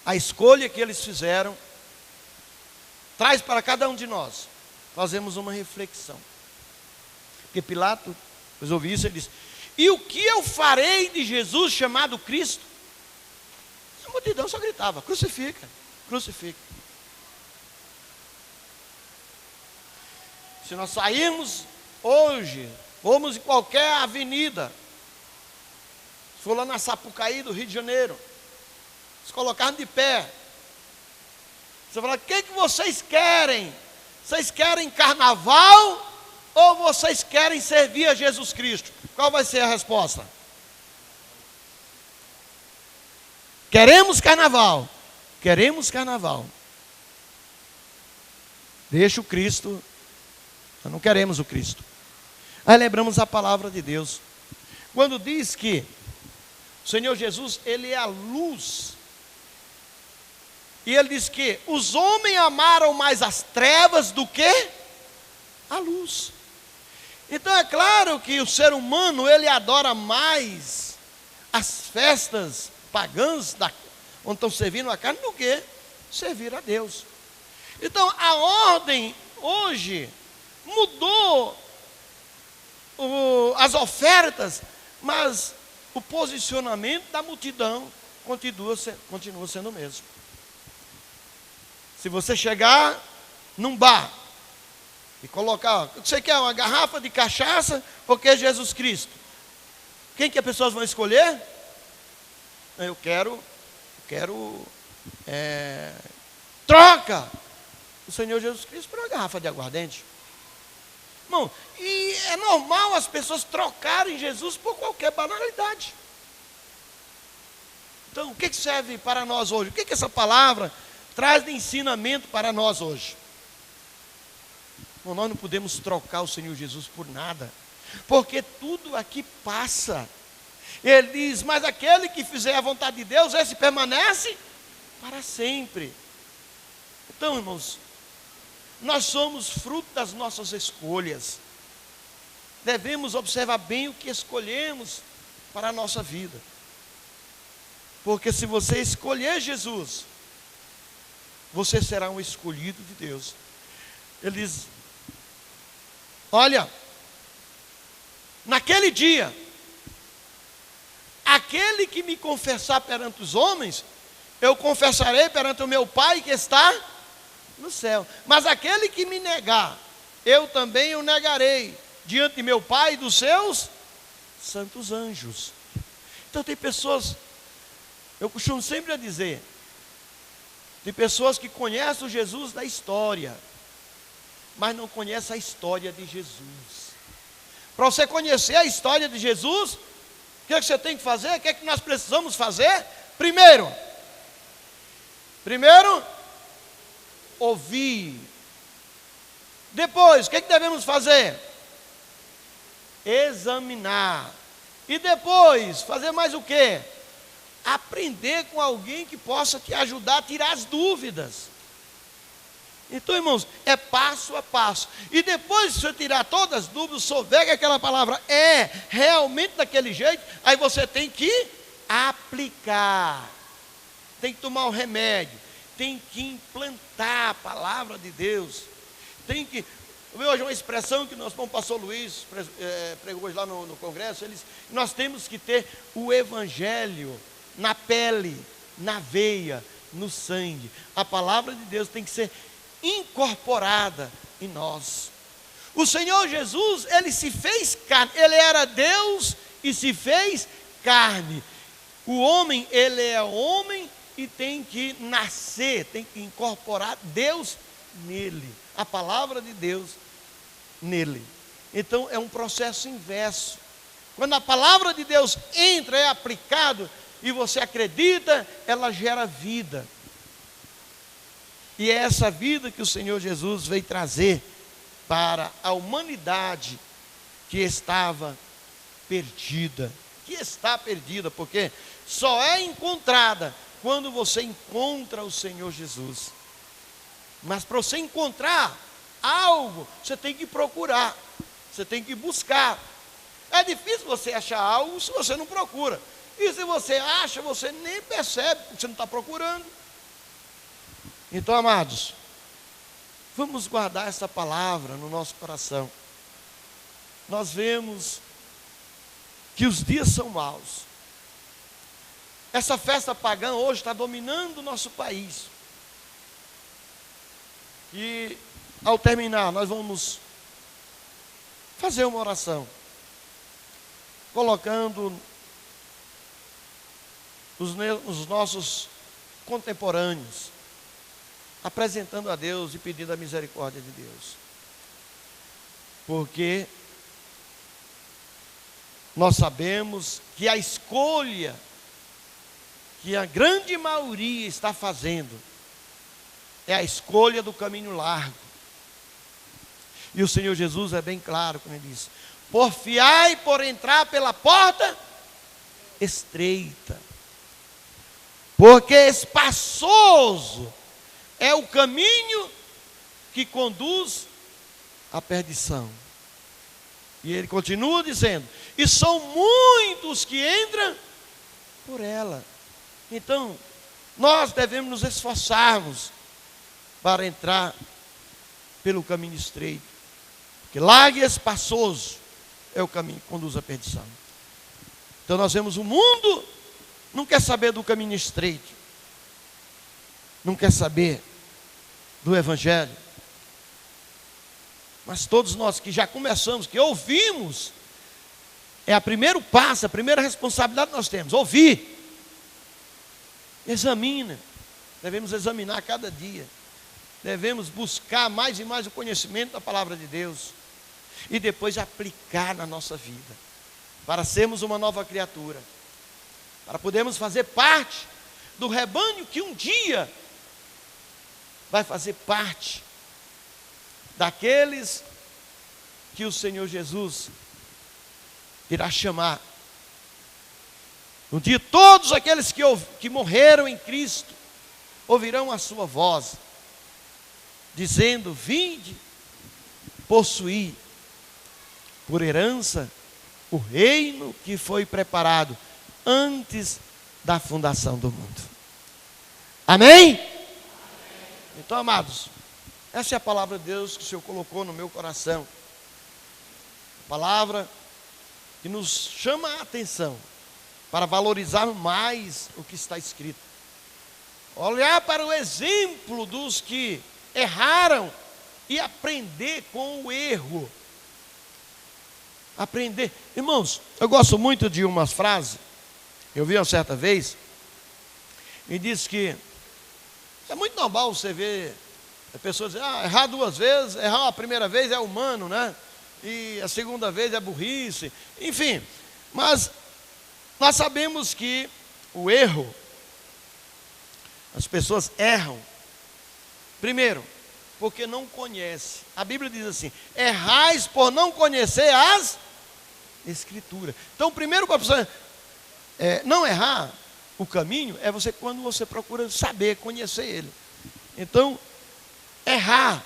a escolha que eles fizeram, traz para cada um de nós, fazemos uma reflexão. Porque Pilatos, depois ouvi isso, ele disse: e o que eu farei de Jesus chamado Cristo? A multidão só gritava: crucifica, crucifica. Se nós sairmos hoje, vamos em qualquer avenida, se for lá na Sapucaí do Rio de Janeiro, se colocarmos de pé, você fala: o que vocês querem? Vocês querem carnaval ou vocês querem servir a Jesus Cristo? Qual vai ser a resposta? Queremos carnaval. Queremos carnaval. Deixa o Cristo. Nós não queremos o Cristo. Aí lembramos a palavra de Deus, quando diz que o Senhor Jesus, ele é a luz. E ele diz que os homens amaram mais as trevas do que a luz. Então é claro que o ser humano, ele adora mais as festas pagãs, onde estão servindo a carne, do que servir a Deus. Então a ordem hoje mudou as ofertas, mas o posicionamento da multidão continua sendo o mesmo. Se você chegar num bar e colocar, o que você quer, uma garrafa de cachaça ou quer Jesus Cristo? Quem que as pessoas vão escolher? Eu quero troca o Senhor Jesus Cristo por uma garrafa de aguardente. Irmão, e é normal as pessoas trocarem Jesus por qualquer banalidade. Então, o que serve para nós hoje? O que essa palavra traz de ensinamento para nós hoje? Bom, nós não podemos trocar o Senhor Jesus por nada, porque tudo aqui passa. Ele diz, mas aquele que fizer a vontade de Deus, esse permanece para sempre. Então, irmãos, nós somos fruto das nossas escolhas. Devemos observar bem o que escolhemos para a nossa vida. Porque se você escolher Jesus, você será um escolhido de Deus. Ele diz, olha, naquele dia, aquele que me confessar perante os homens, eu confessarei perante o meu Pai que está no céu. Mas aquele que me negar, eu também o negarei diante de meu Pai e dos seus santos anjos. Então tem pessoas, eu costumo sempre dizer, tem pessoas que conhecem o Jesus da história, mas não conhecem a história de Jesus. Para você conhecer a história de Jesus, o que você tem que fazer? O que é que nós precisamos fazer? Primeiro, ouvir. Depois, o que devemos fazer? Examinar. E depois, fazer mais o quê? Aprender com alguém que possa te ajudar a tirar as dúvidas. Então, irmãos, é passo a passo. E depois, se você tirar todas as dúvidas, souber que aquela palavra é realmente daquele jeito, aí você tem que aplicar. Tem que tomar o remédio. Tem que implantar a palavra de Deus. Tem que... Hoje uma expressão que o pastor Luiz pregou hoje lá no congresso, ele disse, nós temos que ter o evangelho na pele, na veia, no sangue. A palavra de Deus tem que ser incorporada em nós. O Senhor Jesus, ele se fez carne, ele era Deus e se fez carne. O homem, ele é homem e tem que nascer, tem que incorporar Deus nele, a palavra de Deus nele. Então é um processo inverso. Quando a palavra de Deus entra, é aplicado e você acredita, ela gera vida. E é essa vida que o Senhor Jesus veio trazer para a humanidade que estava perdida, que está perdida, porque só é encontrada quando você encontra o Senhor Jesus. Mas para você encontrar algo, você tem que procurar, você tem que buscar. É difícil você achar algo se você não procura. E se você acha, você nem percebe, porque você não está procurando. Então, amados, vamos guardar essa palavra no nosso coração. Nós vemos que os dias são maus. Essa festa pagã hoje está dominando o nosso país. E ao terminar, nós vamos fazer uma oração, colocando os nossos contemporâneos, apresentando a Deus e pedindo a misericórdia de Deus. Porque nós sabemos que a escolha que a grande maioria está fazendo é a escolha do caminho largo. E o Senhor Jesus é bem claro quando ele diz: porfiai por entrar pela porta estreita, porque espaçoso é o caminho que conduz à perdição. E ele continua dizendo: e são muitos que entram por ela. Então, nós devemos nos esforçarmos para entrar pelo caminho estreito, que largo e espaçoso é o caminho que conduz à perdição. Então nós vemos o mundo não quer saber do caminho estreito, não quer saber do Evangelho. Mas todos nós que já começamos, que ouvimos, é o primeiro passo, a primeira responsabilidade que nós temos, ouvir. Examina, devemos examinar cada dia, devemos buscar mais e mais o conhecimento da palavra de Deus, e depois aplicar na nossa vida, para sermos uma nova criatura, para podermos fazer parte do rebanho que um dia vai fazer parte daqueles que o Senhor Jesus irá chamar. Um dia todos aqueles que morreram em Cristo ouvirão a sua voz, dizendo: vinde possuir por herança o reino que foi preparado antes da fundação do mundo. Amém? Então, amados, essa é a palavra de Deus que o Senhor colocou no meu coração. Palavra que nos chama a atenção para valorizar mais o que está escrito. Olhar para o exemplo dos que erraram e aprender com o erro. Aprender. Irmãos, eu gosto muito de umas frases. Eu vi uma certa vez e disse que é muito normal você ver a pessoa dizer: errar duas vezes, errar a primeira vez é humano, né? E a segunda vez é burrice. Enfim, mas nós sabemos que o erro, as pessoas erram, primeiro, porque não conhece. A Bíblia diz assim: errais por não conhecer as Escrituras. Então, primeiro para a pessoa não errar o caminho, é você quando você procura saber, conhecer ele. Então, errar,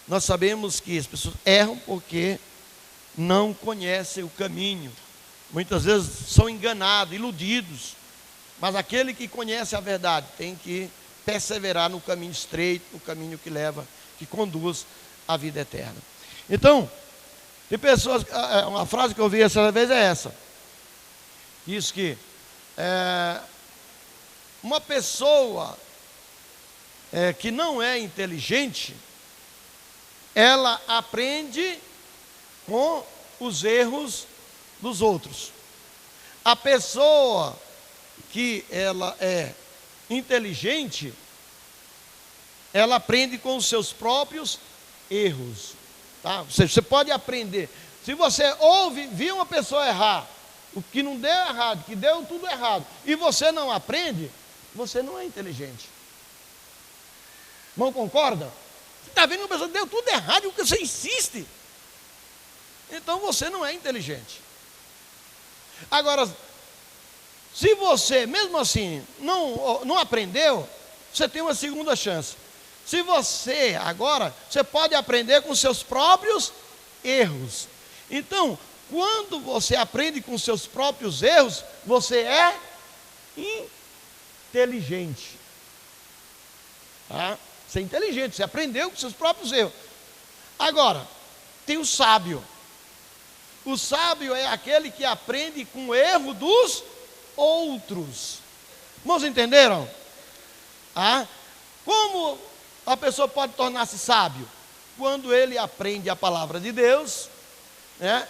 nós sabemos que as pessoas erram porque não conhecem o caminho. Muitas vezes são enganados, iludidos. Mas aquele que conhece a verdade tem que perseverar no caminho estreito, no caminho que leva, que conduz à vida eterna. Então, tem pessoas, uma frase que eu ouvi essa vez é essa. Diz que uma pessoa que não é inteligente, ela aprende com os erros dos outros. A pessoa que ela é inteligente, ela aprende com os seus próprios erros, tá? Você pode aprender. Se você viu uma pessoa errar, o que não deu errado, que deu tudo errado, e você não aprende, você não é inteligente. Não concorda? Você está vendo uma pessoa que deu tudo errado e você insiste, então você não é inteligente. Agora, se você, mesmo assim, não aprendeu, você tem uma segunda chance. Se você, agora, você pode aprender com seus próprios erros. Então, quando você aprende com seus próprios erros, você é inteligente. Tá? Você é inteligente, você aprendeu com seus próprios erros. Agora, tem o sábio. O sábio é aquele que aprende com o erro dos outros. Irmãos, entenderam? Como a pessoa pode tornar-se sábio? Quando ele aprende a palavra de Deus,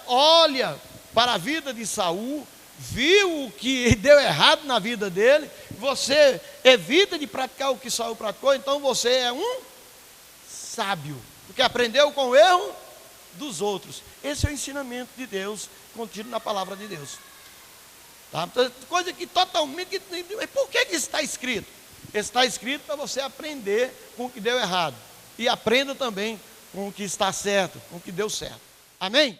olha para a vida de Saul, viu o que deu errado na vida dele, você evita de praticar o que Saul praticou, então você é um sábio, porque aprendeu com o erro dos outros. Esse é o ensinamento de Deus contido na palavra de Deus. Tá? Coisa que totalmente... Por que está escrito? Está escrito para você aprender com o que deu errado, e aprenda também com o que está certo, com o que deu certo. Amém?